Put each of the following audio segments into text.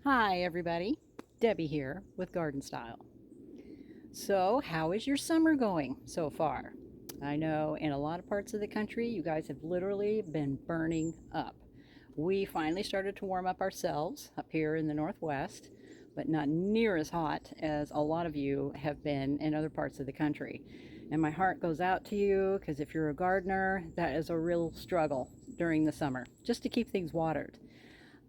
Hi everybody, Debbie here with Garden Style. So, how is your summer going so far? I know in a lot of parts of the country you guys have literally been burning up. We finally started to warm up ourselves up here in the Northwest, but not near as hot as a lot of you have been in other parts of the country. And my heart goes out to you because if you're a gardener, that is a real struggle during the summer just to keep things watered.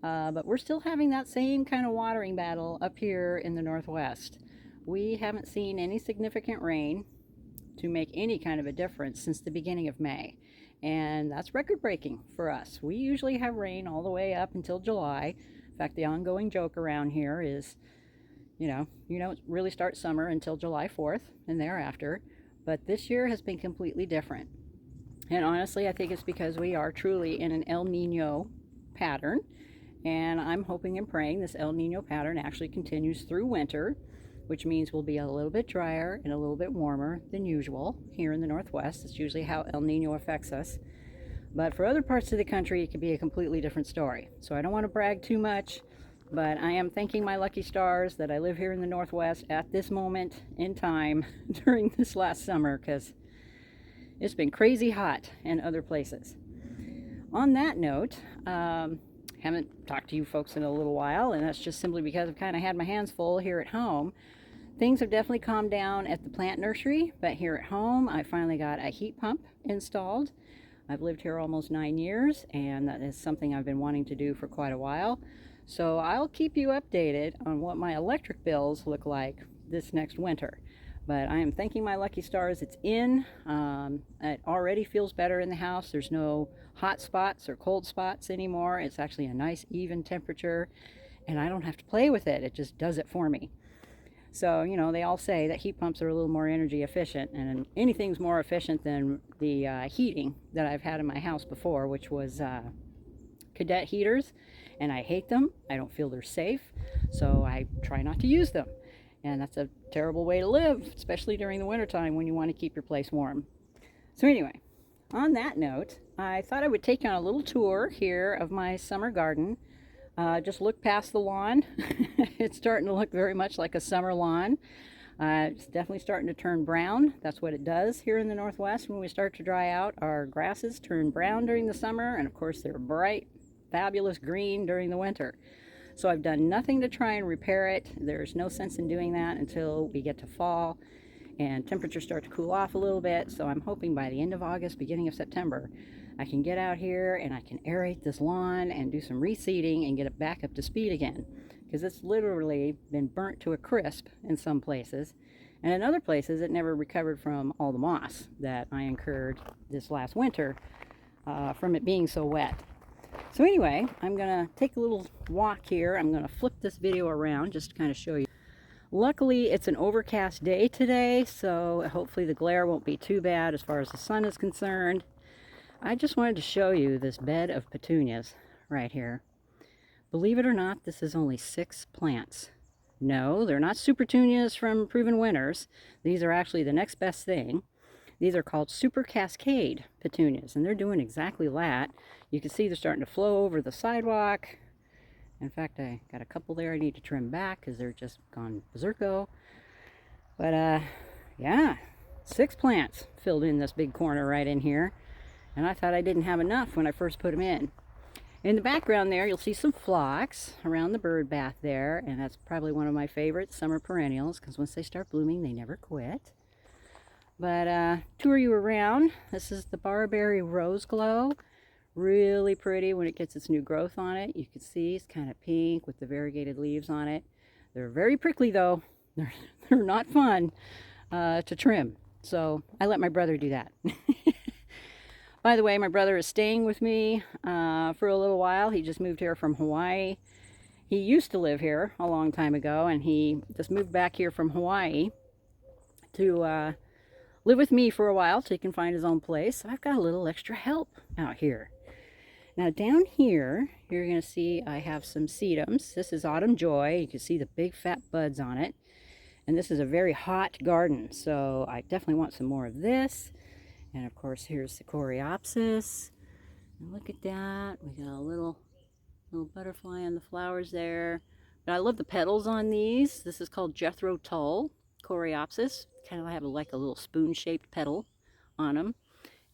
But we're still having that same kind of watering battle up here in the Northwest. We haven't seen any significant rain to make any kind of a difference since the beginning of May. And that's record breaking for us. We usually have rain all the way up until July. In fact, the ongoing joke around here is, you don't really start summer until July 4th and thereafter. But this year has been completely different. And honestly, I think it's because we are truly in an El Nino pattern. And I'm hoping and praying this El Nino pattern actually continues through winter, which means we'll be a little bit drier and a little bit warmer than usual here in the Northwest. It's usually how El Nino affects us. But for other parts of the country, it could be a completely different story. So I don't want to brag too much, but I am thanking my lucky stars that I live here in the Northwest at this moment in time during this last summer, because it's been crazy hot in other places. On that note, haven't talked to you folks in a little while, and that's just simply because I've kind of had my hands full here at home. Things have definitely calmed down at the plant nursery, but here at home, I finally got a heat pump installed. I've lived here almost 9 years, and that is something I've been wanting to do for quite a while. So I'll keep you updated on what my electric bills look like this next winter. But I am thanking my lucky stars it's in. It already feels better in the house. There's no hot spots or cold spots anymore. It's actually a nice even temperature, and I don't have to play with it. It just does it for me. So, they all say that heat pumps are a little more energy efficient, and anything's more efficient than the heating that I've had in my house before, which was cadet heaters, and I hate them. I don't feel they're safe, so I try not to use them. And that's a terrible way to live, especially during the wintertime when you want to keep your place warm. So anyway, on that note, I thought I would take you on a little tour here of my summer garden. Just look past the lawn. It's starting to look very much like a summer lawn. It's definitely starting to turn brown. That's what it does here in the Northwest. When we start to dry out, our grasses turn brown during the summer, and of course they're bright, fabulous green during the winter. So I've done nothing to try and repair it. There's no sense in doing that until we get to fall and temperatures start to cool off a little bit. So I'm hoping by the end of August, beginning of September, I can get out here and I can aerate this lawn and do some reseeding and get it back up to speed again. Because it's literally been burnt to a crisp in some places. And in other places, it never recovered from all the moss that I incurred this last winter from it being so wet. So anyway, I'm going to take a little walk here. I'm going to flip this video around just to kind of show you. Luckily, it's an overcast day today, so hopefully the glare won't be too bad as far as the sun is concerned. I just wanted to show you this bed of petunias right here. Believe it or not, this is only 6 plants. No, they're not super petunias from Proven Winners. These are actually the next best thing. These are called Super Cascade petunias, and they're doing exactly that. You can see they're starting to flow over the sidewalk. In fact, I got a couple there I need to trim back because they're just gone berserko. But yeah, 6 plants filled in this big corner right in here. And I thought I didn't have enough when I first put them in. In the background there, you'll see some phlox around the bird bath there, and that's probably one of my favorite summer perennials because once they start blooming, they never quit. But tour you around. This is the barberry rose glow. Really pretty when it gets its new growth on it. You can see it's kind of pink with the variegated leaves on it. They're very prickly though. They're not fun to trim. So I let my brother do that. By the way, my brother is staying with me for a little while. He just moved here from Hawaii. He used to live here a long time ago, and he just moved back here from Hawaii to live with me for a while so he can find his own place. So I've got a little extra help out here. Now down here, you're going to see I have some sedums. This is Autumn Joy. You can see the big fat buds on it. And this is a very hot garden, so I definitely want some more of this. And of course, here's the Coreopsis. And look at that. We got a little butterfly on the flowers there. But I love the petals on these. This is called Jethro Tull Coreopsis. Kind of have like a little spoon-shaped petal on them.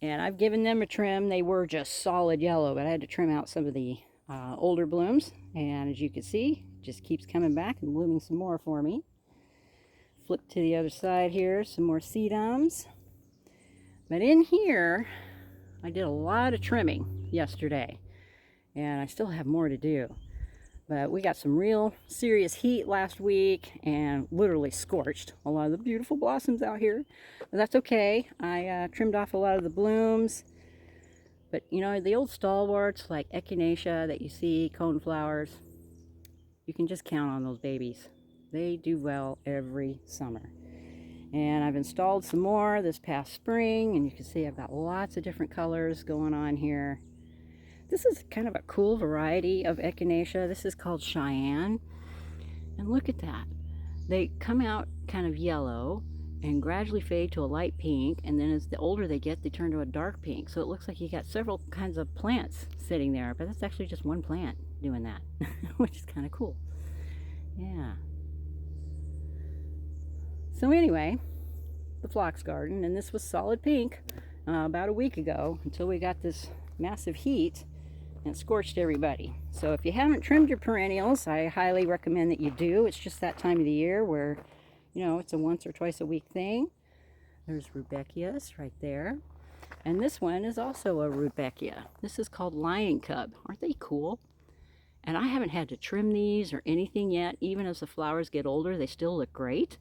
And I've given them a trim. They were just solid yellow, but I had to trim out some of the older blooms. And as you can see, it just keeps coming back and blooming some more for me. Flip to the other side here, some more sedums. But in here, I did a lot of trimming yesterday, and I still have more to do. But we got some real serious heat last week and literally scorched a lot of the beautiful blossoms out here. But that's okay. I trimmed off a lot of the blooms. But you know, the old stalwarts like Echinacea that you see, coneflowers, you can just count on those babies. They do well every summer. And I've installed some more this past spring, and you can see I've got lots of different colors going on here. This is kind of a cool variety of Echinacea. This is called Cheyenne. And look at that. They come out kind of yellow and gradually fade to a light pink, and then as the older they get, they turn to a dark pink. So it looks like you got several kinds of plants sitting there, but that's actually just one plant doing that, which is kind of cool. Yeah. So anyway, the phlox garden, and this was solid pink about a week ago until we got this massive heat and it scorched everybody. So if you haven't trimmed your perennials, I highly recommend that you do. It's just that time of the year where, you know, it's a once or twice a week thing. There's Rudbeckias right there. And this one is also a Rudbeckia. This is called Lion Cub. Aren't they cool? And I haven't had to trim these or anything yet. Even as the flowers get older, they still look great.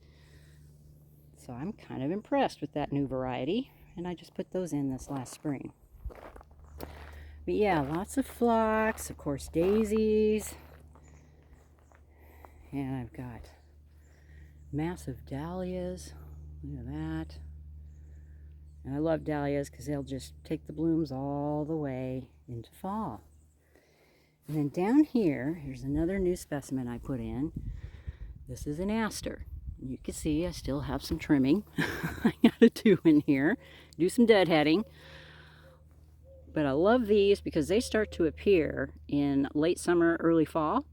So I'm kind of impressed with that new variety. And I just put those in this last spring. But yeah, lots of phlox, of course daisies. And I've got massive dahlias. Look at that. And I love dahlias because they'll just take the blooms all the way into fall. And then down here, here's another new specimen I put in. This is an aster. You can see I still have some trimming I gotta do in here. Do some deadheading. But I love these because they start to appear in late summer, early fall.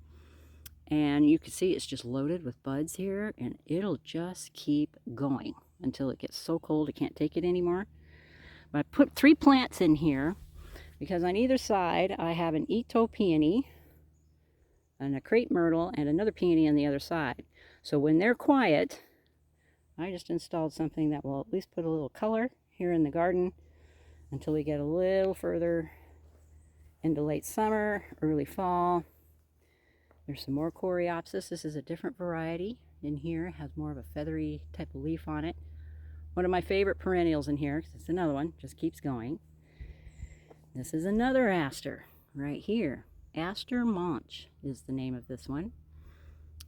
And you can see it's just loaded with buds here, and it'll just keep going until it gets so cold it can't take it anymore. But I put 3 plants in here because on either side I have an Ito peony and a crepe myrtle and another peony on the other side. So when they're quiet, I just installed something that will at least put a little color here in the garden until we get a little further into late summer, early fall. There's some more Coreopsis. This is a different variety in here. It has more of a feathery type of leaf on it. One of my favorite perennials in here, because it's another one, just keeps going. This is another aster right here. Aster Monch is the name of this one.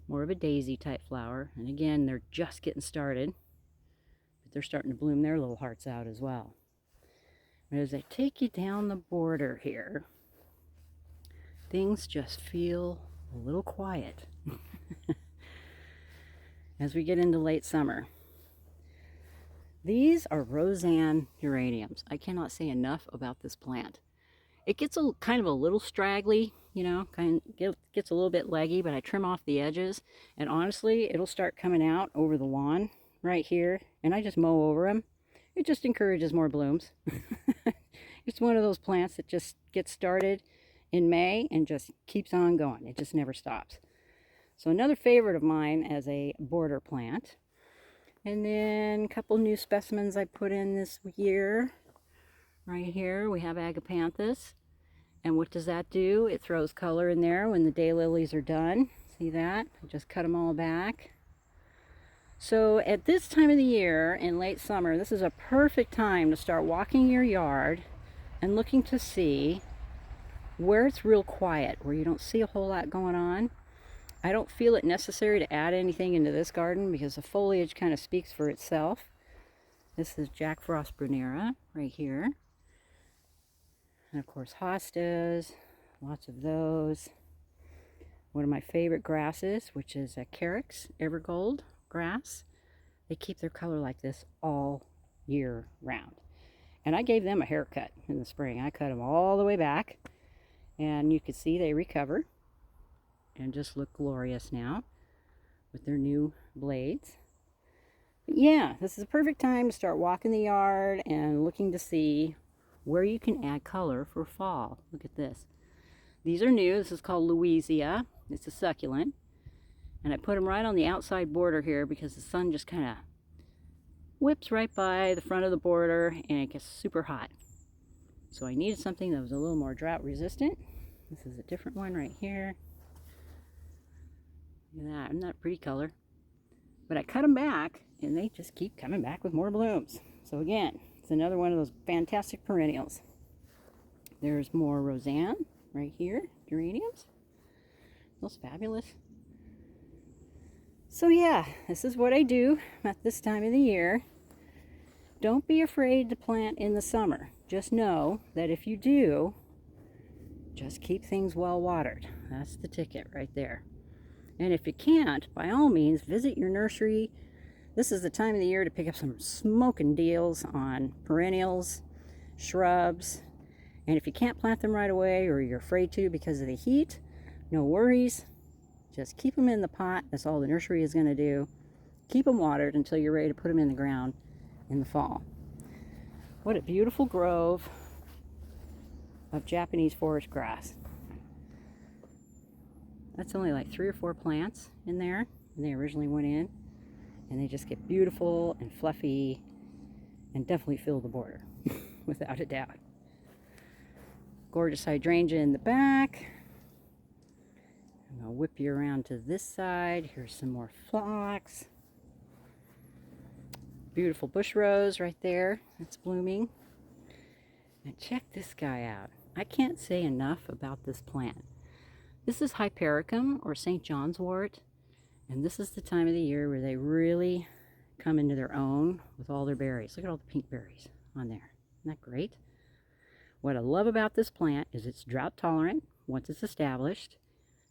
More of a daisy type flower. And again, they're just getting started, but they're starting to bloom their little hearts out as well. And as I take you down the border here, things just feel a little quiet as we get into late summer. These are Roseanne geraniums. I cannot say enough about this plant. It gets kind of a little straggly, you know, gets a little bit leggy, but I trim off the edges, and honestly, it'll start coming out over the lawn right here, and I just mow over them. It just encourages more blooms. It's one of those plants that just gets started in May and just keeps on going. It just never stops. So another favorite of mine as a border plant. And then a couple new specimens I put in this year. Right here we have Agapanthus. And what does that do? It throws color in there when the daylilies are done. See that? I just cut them all back. So at this time of the year, in late summer, this is a perfect time to start walking your yard and looking to see where it's real quiet, where you don't see a whole lot going on. I don't feel it necessary to add anything into this garden because the foliage kind of speaks for itself. This is Jack Frost Brunera right here. And of course hostas, lots of those. One of my favorite grasses, which is a Carex Evergold grass. They keep their color like this all year round. And I gave them a haircut in the spring. I cut them all the way back, and you can see they recover. and just look glorious now with their new blades. But yeah, this is a perfect time to start walking the yard and looking to see where you can add color for fall. Look at this. These are new. This is called Louisia. It's a succulent. And I put them right on the outside border here because the sun just kind of whips right by the front of the border and it gets super hot. So I needed something that was a little more drought resistant. This is a different one right here. Look at that. Isn't that a pretty color? But I cut them back and they just keep coming back with more blooms. So again, it's another one of those fantastic perennials. There's more Roseanne right here, geraniums. Those fabulous. So yeah, this is what I do at this time of the year. Don't be afraid to plant in the summer. Just know that if you do, just keep things well watered. That's the ticket right there. And if you can't, by all means, visit your nursery. This is the time of the year to pick up some smoking deals on perennials, shrubs, and if you can't plant them right away or you're afraid to because of the heat, no worries. Just keep them in the pot. That's all the nursery is going to do. Keep them watered until you're ready to put them in the ground in the fall. What a beautiful grove of Japanese forest grass. That's only like 3 or 4 plants in there, and they originally went in. And they just get beautiful and fluffy and definitely fill the border, without a doubt. Gorgeous hydrangea in the back. And I'll whip you around to this side. Here's some more phlox. Beautiful bush rose right there. It's blooming. And check this guy out. I can't say enough about this plant. This is Hypericum, or St. John's wort. And this is the time of the year where they really come into their own with all their berries. Look at all the pink berries on there. Isn't that great? What I love about this plant is it's drought tolerant once it's established.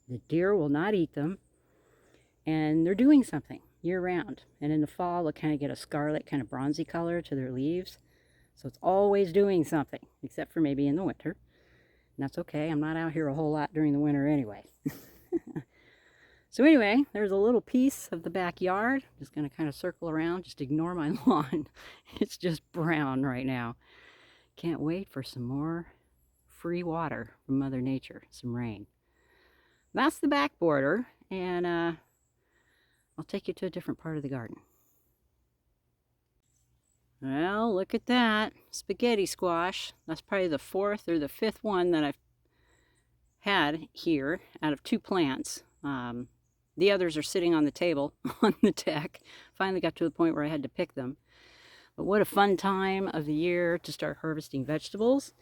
The deer will not eat them. And they're doing something year round. And in the fall, they'll kind of get a scarlet, kind of bronzy color to their leaves. So it's always doing something, except for maybe in the winter. And that's okay. I'm not out here a whole lot during the winter anyway. So anyway, there's a little piece of the backyard. I'm just going to kind of circle around. Just ignore my lawn. It's just brown right now. Can't wait for some more free water from Mother Nature, some rain. That's the back border, and I'll take you to a different part of the garden. Well, look at that. Spaghetti squash. That's probably the 4th or the 5th one that I've had here out of 2 plants. The others are sitting on the table on the deck. Finally got to the point where I had to pick them. But what a fun time of the year to start harvesting vegetables.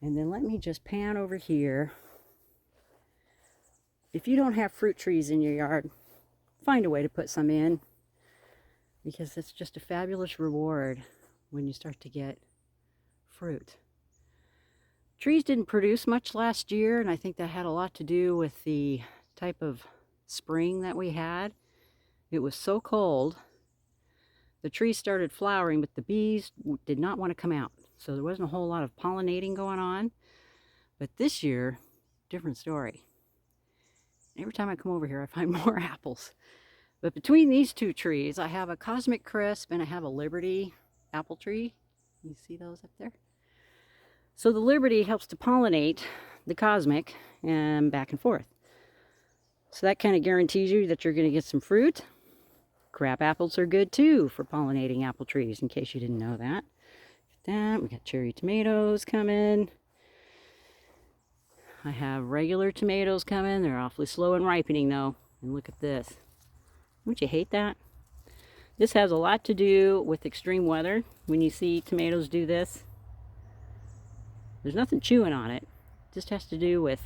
And then let me just pan over here. If you don't have fruit trees in your yard, find a way to put some in. Because it's just a fabulous reward when you start to get fruit. Trees didn't produce much last year, and I think that had a lot to do with the type of spring that we had. It was so cold. The trees started flowering, but the bees did not want to come out. So there wasn't a whole lot of pollinating going on. But this year, different story. Every time I come over here, I find more apples. But between these 2 trees, I have a Cosmic Crisp and I have a Liberty apple tree. You see those up there? So the Liberty helps to pollinate the Cosmic and back and forth. So that kind of guarantees you that you're going to get some fruit. Crab apples are good too for pollinating apple trees, in case you didn't know that. We got cherry tomatoes coming. I have regular tomatoes coming. They're awfully slow in ripening though. And look at this. Don't you hate that? This has a lot to do with extreme weather. When you see tomatoes do this, there's nothing chewing on it. It just has to do with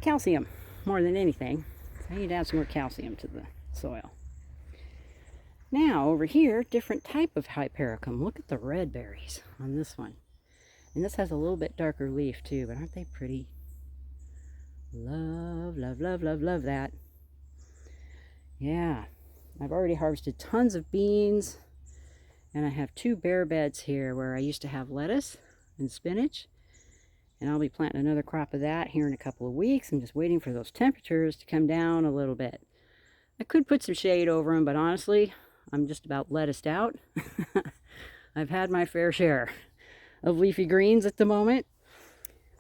calcium more than anything. I need to add some more calcium to the soil. Now over here, different type of Hypericum. Look at the red berries on this one. And this has a little bit darker leaf too, but aren't they pretty? Love, love, love, love, love that. Yeah, I've already harvested tons of beans, and I have 2 bare beds here where I used to have lettuce and spinach, And I'll be planting another crop of that here in a couple of weeks. I'm just waiting for those temperatures to come down a little bit. I could put some shade over them, but honestly, I'm just about lettuced out. I've had my fair share of leafy greens at the moment.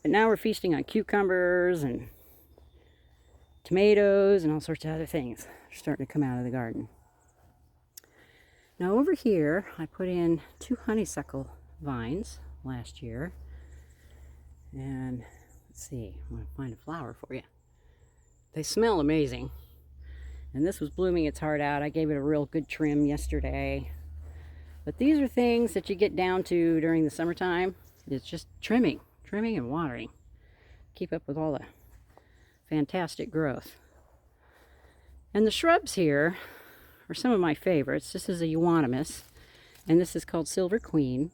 But now we're feasting on cucumbers and tomatoes and all sorts of other things starting to come out of the garden. Now over here, I put in 2 honeysuckle vines last year. And let's see, I'm going to find a flower for you. They smell amazing. And this was blooming its heart out. I gave it a real good trim yesterday. But these are things that you get down to during the summertime. It's just trimming and watering. Keep up with all the fantastic growth. And the shrubs here are some of my favorites. This is a euonymus, and this is called Silver Queen.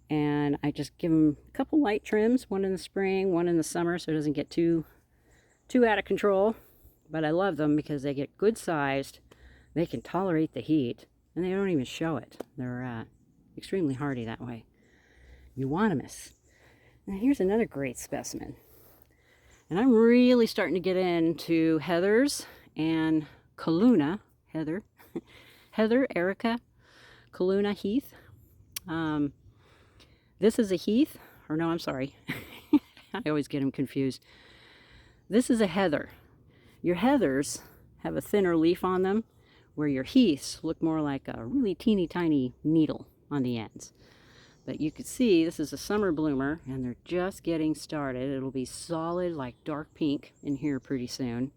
And I just give them a couple light trims, one in the spring, one in the summer, so it doesn't get too out of control. But I love them because they get good sized, they can tolerate the heat, and they don't even show it. They're extremely hardy that way. Euonymus. Now here's another great specimen. And I'm really starting to get into heathers and Kaluna, heather, Erica, Kaluna heath. This is a heath, or no, I'm sorry. I always get them confused. This is a heather. Your heathers have a thinner leaf on them, where your heaths look more like a really teeny tiny needle on the ends. But you can see this is a summer bloomer, and they're just getting started. It'll be solid, like dark pink in here pretty soon.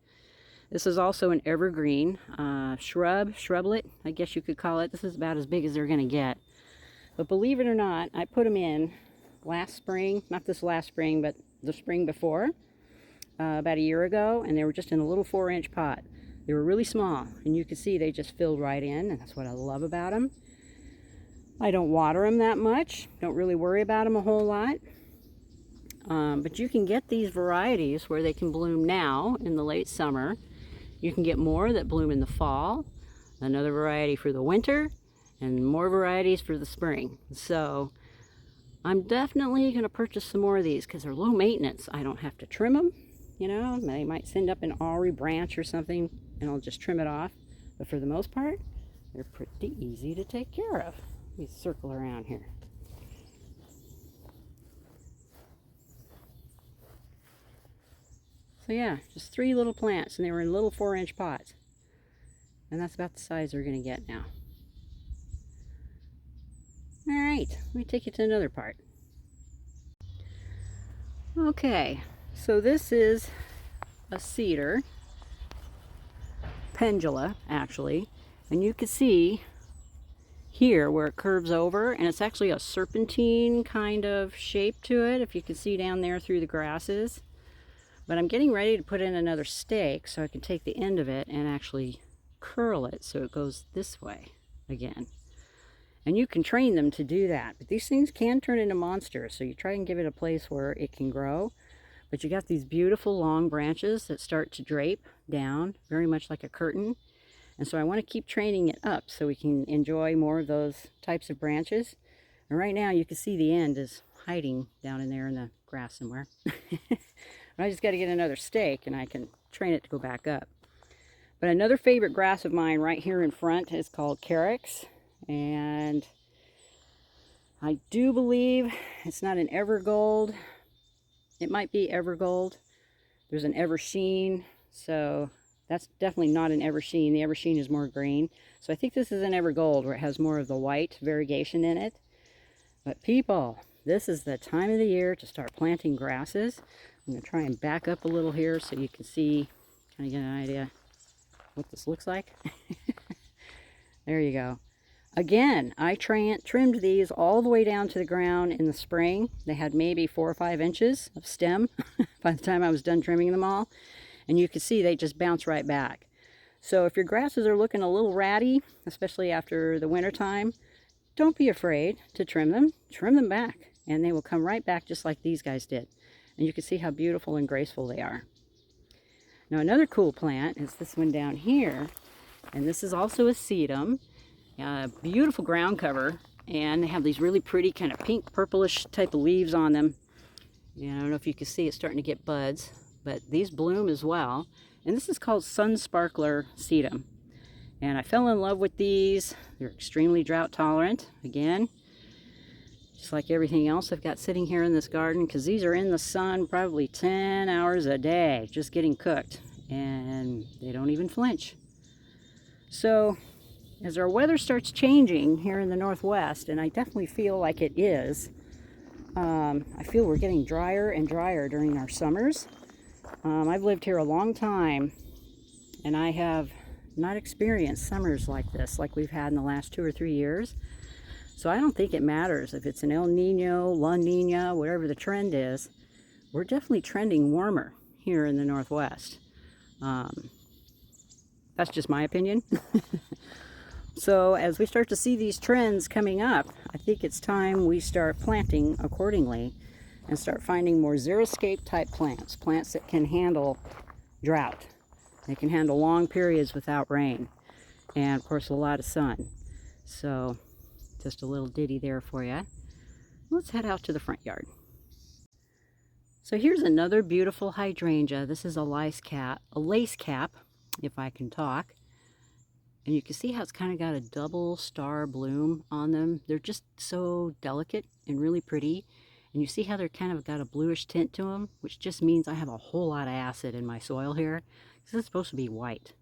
This is also an evergreen shrublet, I guess you could call it. This is about as big as they're going to get. But believe it or not, I put them in last spring, not this last spring, but the spring before, about a year ago, and they were just in a little 4-inch pot. They were really small, and you can see they just filled right in, and that's what I love about them. I don't water them that much, don't really worry about them a whole lot. But you can get these varieties where they can bloom now in the late summer. You can get more that bloom in the fall, another variety for the winter, and more varieties for the spring. So I'm definitely going to purchase some more of these because they're low maintenance. I don't have to trim them. You know, they might send up an awry branch or something and I'll just trim it off. But for the most part, they're pretty easy to take care of. Let me circle around here. So yeah, just 3 little plants, and they were in little 4-inch pots. And that's about the size they're going to get now. Alright, let me take you to another part. Okay, so this is a cedar, pendula actually, and you can see here where it curves over, and it's actually a serpentine kind of shape to it, if you can see down there through the grasses. But I'm getting ready to put in another stake so I can take the end of it and actually curl it so it goes this way again. And you can train them to do that, but these things can turn into monsters, so you try and give it a place where it can grow. But you got these beautiful long branches that start to drape down, very much like a curtain. And so I want to keep training it up so we can enjoy more of those types of branches. And right now you can see the end is hiding down in there in the grass somewhere. I just got to get another stake and I can train it to go back up. But another favorite grass of mine right here in front is called Carex. And I do believe it's not an Evergold. It might be Evergold. There's an Eversheen, so that's definitely not an Eversheen. The Eversheen is more green. So I think this is an Evergold where it has more of the white variegation in it. But people, this is the time of the year to start planting grasses. I'm going to try and back up a little here so you can see, kind of get an idea what this looks like. There you go. Again, I trimmed these all the way down to the ground in the spring. They had maybe 4 or 5 inches of stem by the time I was done trimming them all. And you can see they just bounce right back. So if your grasses are looking a little ratty, especially after the winter time, don't be afraid to trim them. Trim them back and they will come right back just like these guys did. And you can see how beautiful and graceful they are. Now another cool plant is this one down here. And this is also a sedum. Beautiful ground cover, and they have these really pretty kind of pink purplish type of leaves on them, And I don't know if you can see it's starting to get buds, but these bloom as well. And this is called Sun Sparkler Sedum. And I fell in love with these. They're extremely drought tolerant. Again, just like everything else I've got sitting here in this garden, because these are in the sun probably 10 hours a day, just getting cooked. And they don't even flinch. So as our weather starts changing here in the Northwest, and I definitely feel like it is, I feel we're getting drier and drier during our summers. I've lived here a long time, and I have not experienced summers like this, like we've had in the last 2 or 3 years. So I don't think it matters if it's an El Nino, La Nina, whatever the trend is. We're definitely trending warmer here in the Northwest. That's just my opinion. So as we start to see these trends coming up, I think it's time we start planting accordingly and start finding more xeriscape type plants, plants that can handle drought. They can handle long periods without rain and of course a lot of sun. So just a little ditty there for you. Let's head out to the front yard. So here's another beautiful hydrangea. This is a lace cap, if I can talk. And you can see how it's kind of got a double star bloom on them. They're just so delicate and really pretty. And you see how they're kind of got a bluish tint to them, which just means I have a whole lot of acid in my soil here. This is supposed to be white.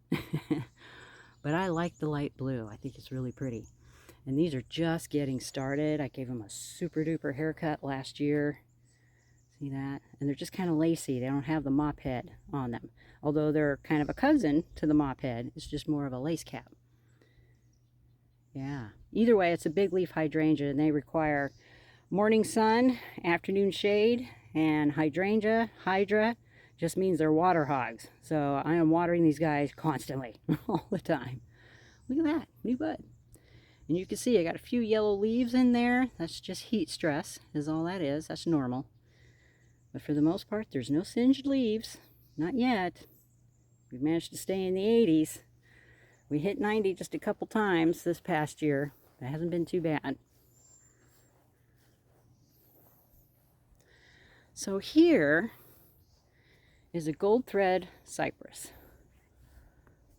But I like the light blue. I think it's really pretty. And these are just getting started. I gave them a super duper haircut last year. See that? And they're just kind of lacy. They don't have the mop head on them. Although they're kind of a cousin to the mop head. It's just more of a lace cap. Yeah. Either way, it's a big leaf hydrangea, and they require morning sun, afternoon shade, and hydra, just means they're water hogs. So I am watering these guys constantly, all the time. Look at that, new bud. And you can see I got a few yellow leaves in there. That's just heat stress, is all that is. That's normal. But for the most part, there's no singed leaves. Not yet. We've managed to stay in the 80s. We hit 90 just a couple times this past year. That hasn't been too bad. So here is a gold thread cypress.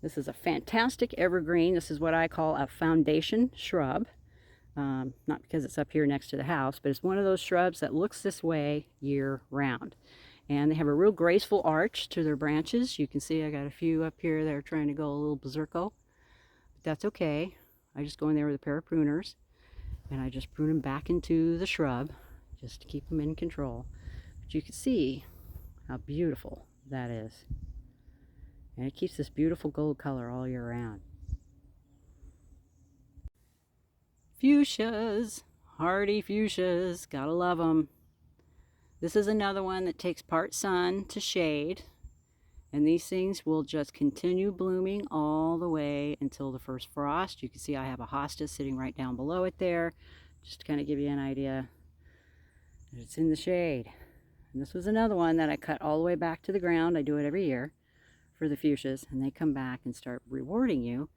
This is a fantastic evergreen. This is what I call a foundation shrub. Not because it's up here next to the house, but it's one of those shrubs that looks this way year round. And they have a real graceful arch to their branches. You can see I got a few up here that are trying to go a little berserko. But that's okay. I just go in there with a pair of pruners and I just prune them back into the shrub just to keep them in control. But you can see how beautiful that is. And it keeps this beautiful gold color all year round. Fuchsias, hardy fuchsias, gotta love them. This is another one that takes part sun to shade, and these things will just continue blooming all the way until the first frost. You can see I have a hosta sitting right down below it there, just to kind of give you an idea that it's in the shade. And this was another one that I cut all the way back to the ground. I do it every year for the fuchsias, and they come back and start rewarding you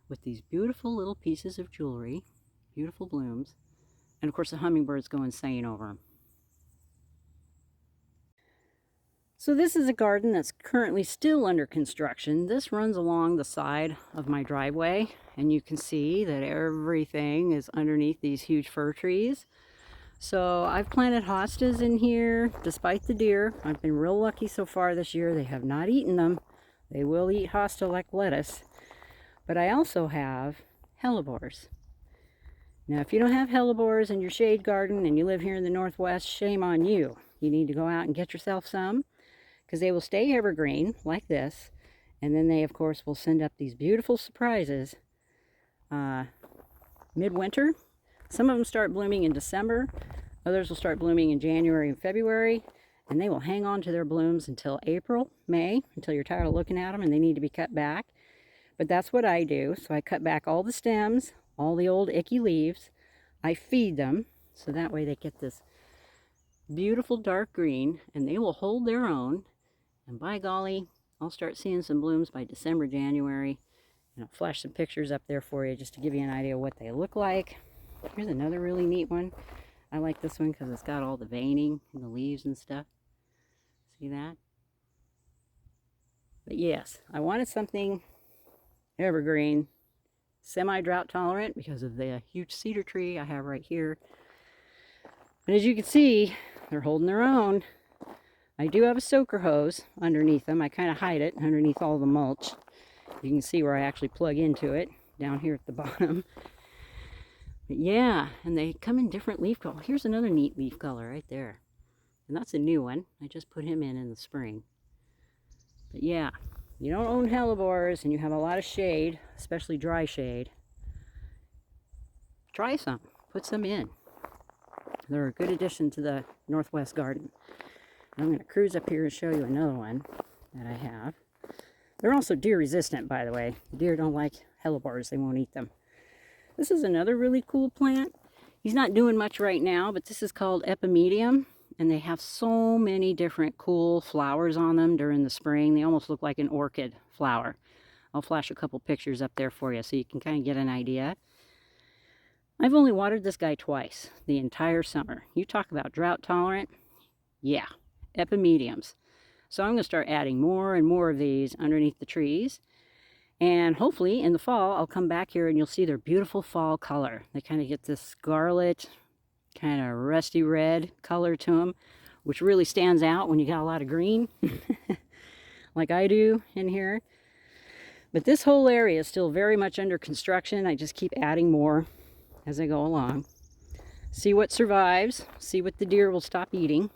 with these beautiful little pieces of jewelry, beautiful blooms, and of course the hummingbirds go insane over them. So this is a garden that's currently still under construction. This runs along the side of my driveway, and you can see that everything is underneath these huge fir trees. So I've planted hostas in here despite the deer. I've been real lucky so far this year. They have not eaten them. They will eat hosta like lettuce. But I also have hellebores. Now if you don't have hellebores in your shade garden and you live here in the Northwest, shame on you. You need to go out and get yourself some, because they will stay evergreen like this, and then they of course will send up these beautiful surprises midwinter. Some of them start blooming in December, others will start blooming in January and February, and they will hang on to their blooms until April, May, until you're tired of looking at them and they need to be cut back. But that's what I do. So I cut back all the stems, all the old icky leaves. I feed them, so that way they get this beautiful dark green, and they will hold their own. And by golly, I'll start seeing some blooms by December, January. And I'll flash some pictures up there for you just to give you an idea of what they look like. Here's another really neat one. I like this one because it's got all the veining in the leaves and stuff. See that? But yes, I wanted something evergreen, semi-drought tolerant because of the huge cedar tree I have right here. But as you can see, they're holding their own. I do have a soaker hose underneath them. I kind of hide it underneath all the mulch. You can see where I actually plug into it down here at the bottom. But yeah, and they come in different leaf colors. Here's another neat leaf color right there. And that's a new one. I just put him in the spring. But yeah, you don't own hellebores and you have a lot of shade, especially dry shade, try some. Put some in. They're a good addition to the northwest garden. I'm going to cruise up here and show you another one that I have. They're also deer resistant, by the way. Deer don't like hellebores. They won't eat them. This is another really cool plant. He's not doing much right now, but this is called epimedium. And they have so many different cool flowers on them during the spring. They almost look like an orchid flower. I'll flash a couple pictures up there for you so you can kind of get an idea. I've only watered this guy twice the entire summer. You talk about drought tolerant. Yeah, epimediums. So I'm going to start adding more and more of these underneath the trees. And hopefully in the fall, I'll come back here and you'll see their beautiful fall color. They kind of get this scarlet, kind of rusty red color to them, which really stands out when you got a lot of green, like I do in here. But this whole area is still very much under construction. I just keep adding more as I go along. See what survives, see what the deer will stop eating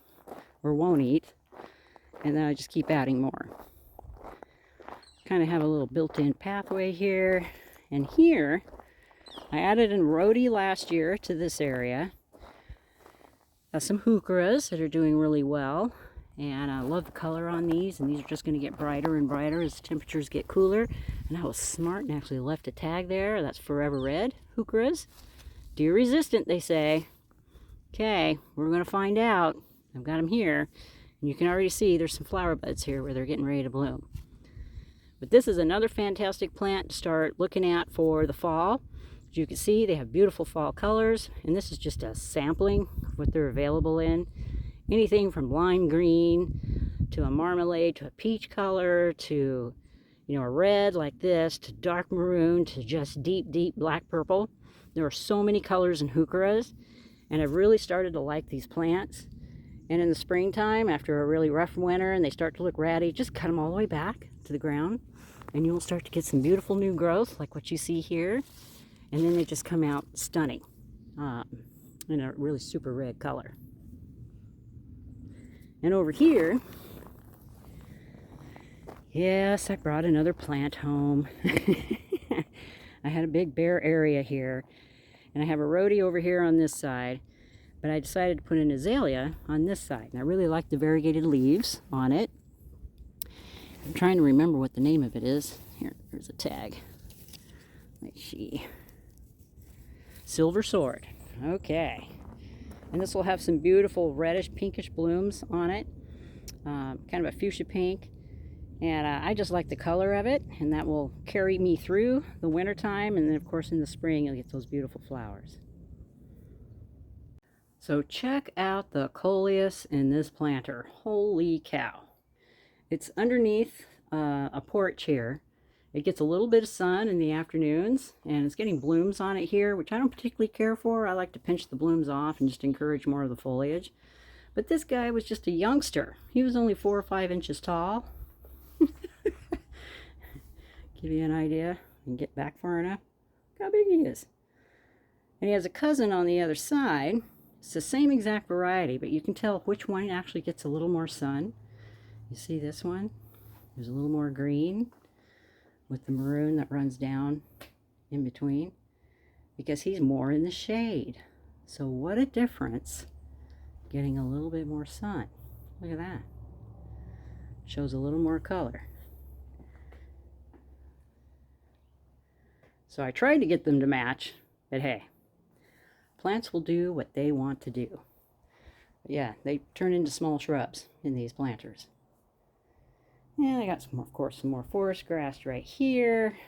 or won't eat, and then I just keep adding more. Kind of have a little built-in pathway here, and here I added a rhodie last year to this area. Some heucheras that are doing really well, and I love the color on these, and these are just going to get brighter and brighter as the temperatures get cooler. And I was smart and actually left a tag there. That's Forever Red heucheras. Deer resistant, they say. Okay, we're going to find out. I've got them here, and you can already see there's some flower buds here where they're getting ready to bloom. But this is another fantastic plant to start looking at for the fall. As you can see, they have beautiful fall colors, and this is just a sampling of what they're available in. Anything from lime green to a marmalade to a peach color to, a red like this to dark maroon to just deep, deep black purple. There are so many colors in heucheras, and I've really started to like these plants. And in the springtime, after a really rough winter and they start to look ratty, just cut them all the way back to the ground, and you'll start to get some beautiful new growth like what you see here. And then they just come out stunning in a really super red color. And over here, yes, I brought another plant home. I had a big bare area here, and I have a rhodie over here on this side, but I decided to put an azalea on this side, and I really like the variegated leaves on it. I'm trying to remember what the name of it is. There's a tag. Let's see. Silver Sword. Okay. And this will have some beautiful reddish pinkish blooms on it. Kind of a fuchsia pink. And I just like the color of it, and that will carry me through the winter time, and then of course in the spring you'll get those beautiful flowers. So check out the coleus in this planter. Holy cow. It's underneath a porch here. It gets a little bit of sun in the afternoons, and it's getting blooms on it here, which I don't particularly care for. I like to pinch the blooms off and just encourage more of the foliage. But this guy was just a youngster. He was only 4 or 5 inches tall. Give you an idea and get back far enough. Look how big he is. And he has a cousin on the other side. It's the same exact variety, but you can tell which one actually gets a little more sun. You see this one? There's a little more green with the maroon that runs down in between, because he's more in the shade. So what a difference getting a little bit more sun. Look at that. Shows a little more color. So I tried to get them to match, but hey, plants will do what they want to do. But yeah, they turn into small shrubs in these planters. And I got some, of course, some more forest grass right here,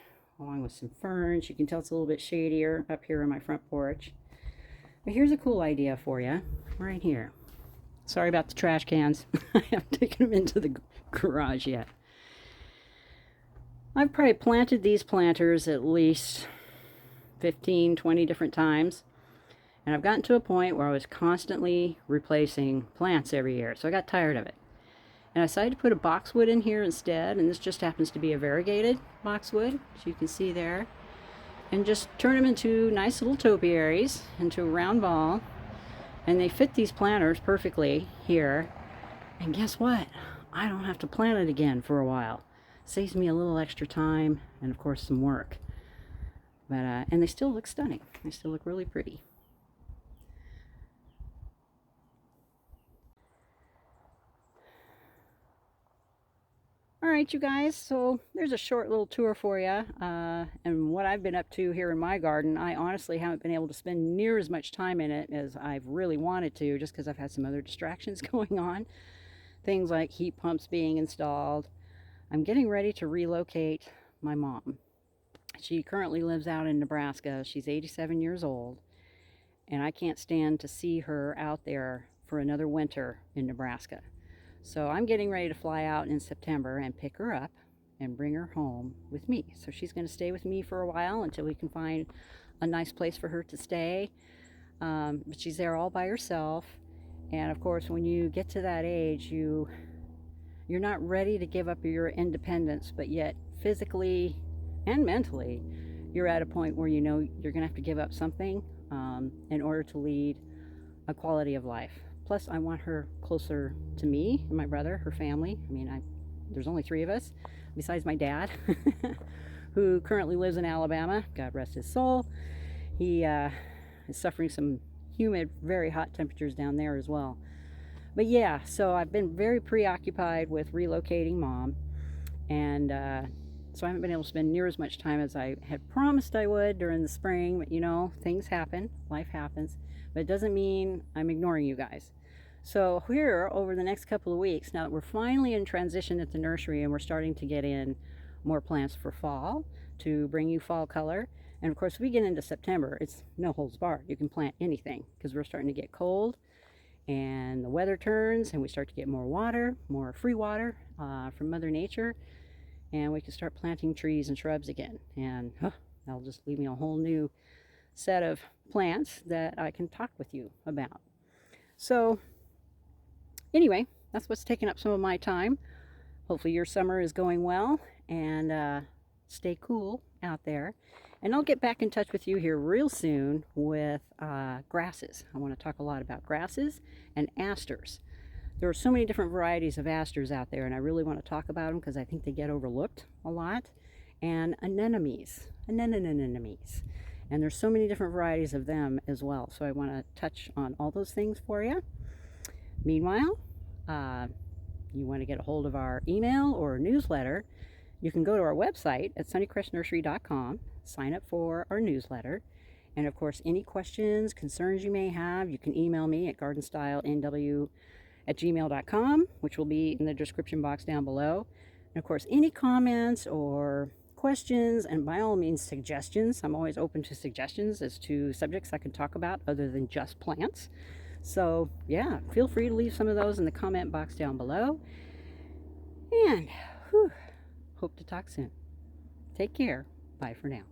along with some ferns. You can tell it's a little bit shadier up here on my front porch. But here's a cool idea for you right here. Sorry about the trash cans. I haven't taken them into the garage yet. I've probably planted these planters at least 15, 20 different times. And I've gotten to a point where I was constantly replacing plants every year. So I got tired of it. And I decided to put a boxwood in here instead. And this just happens to be a variegated boxwood, as you can see there. And just turn them into nice little topiaries, into a round ball. And they fit these planters perfectly here. And guess what? I don't have to plant it again for a while. Saves me a little extra time and of course some work. But and they still look stunning. They still look really pretty. All right, you guys, so there's a short little tour for you. And what I've been up to here in my garden, I honestly haven't been able to spend near as much time in it as I've really wanted to, just because I've had some other distractions going on. Things like heat pumps being installed. I'm getting ready to relocate my mom. She currently lives out in Nebraska. She's 87 years old, and I can't stand to see her out there for another winter in Nebraska. So I'm getting ready to fly out in September and pick her up and bring her home with me. So she's going to stay with me for a while until we can find a nice place for her to stay. But she's there all by herself. And of course, when you get to that age, you're not ready to give up your independence, but yet physically and mentally, you're at a point where you know you're going to have to give up something in order to lead a quality of life. Plus, I want her closer to me and my brother, her family. I mean, there's only 3 of us, besides my dad, who currently lives in Alabama. God rest his soul. He is suffering some humid, very hot temperatures down there as well. But yeah, so I've been very preoccupied with relocating Mom. And so I haven't been able to spend near as much time as I had promised I would during the spring. But you know, things happen. Life happens. But it doesn't mean I'm ignoring you guys. So here, over the next couple of weeks, now that we're finally in transition at the nursery and we're starting to get in more plants for fall to bring you fall color. And of course, we get into September, it's no holds barred. You can plant anything because we're starting to get cold and the weather turns and we start to get more water, more free water from Mother Nature. And we can start planting trees and shrubs again. And that'll just leave me a whole new set of plants that I can talk with you about. So anyway, that's what's taking up some of my time. Hopefully your summer is going well, and stay cool out there. And I'll get back in touch with you here real soon with grasses. I want to talk a lot about grasses and asters. There are so many different varieties of asters out there, and I really want to talk about them because I think they get overlooked a lot. And anemones. And there's so many different varieties of them as well. So I want to touch on all those things for you. Meanwhile, you want to get a hold of our email or newsletter, you can go to our website at sunnycrestnursery.com, sign up for our newsletter. And of course, any questions, concerns you may have, you can email me at gardenstylenw@gmail.com, which will be in the description box down below. And of course, any comments or questions, and by all means suggestions. I'm always open to suggestions as to subjects I can talk about other than just plants. So yeah, feel free to leave some of those in the comment box down below. And hope to talk soon. Take care. Bye for now.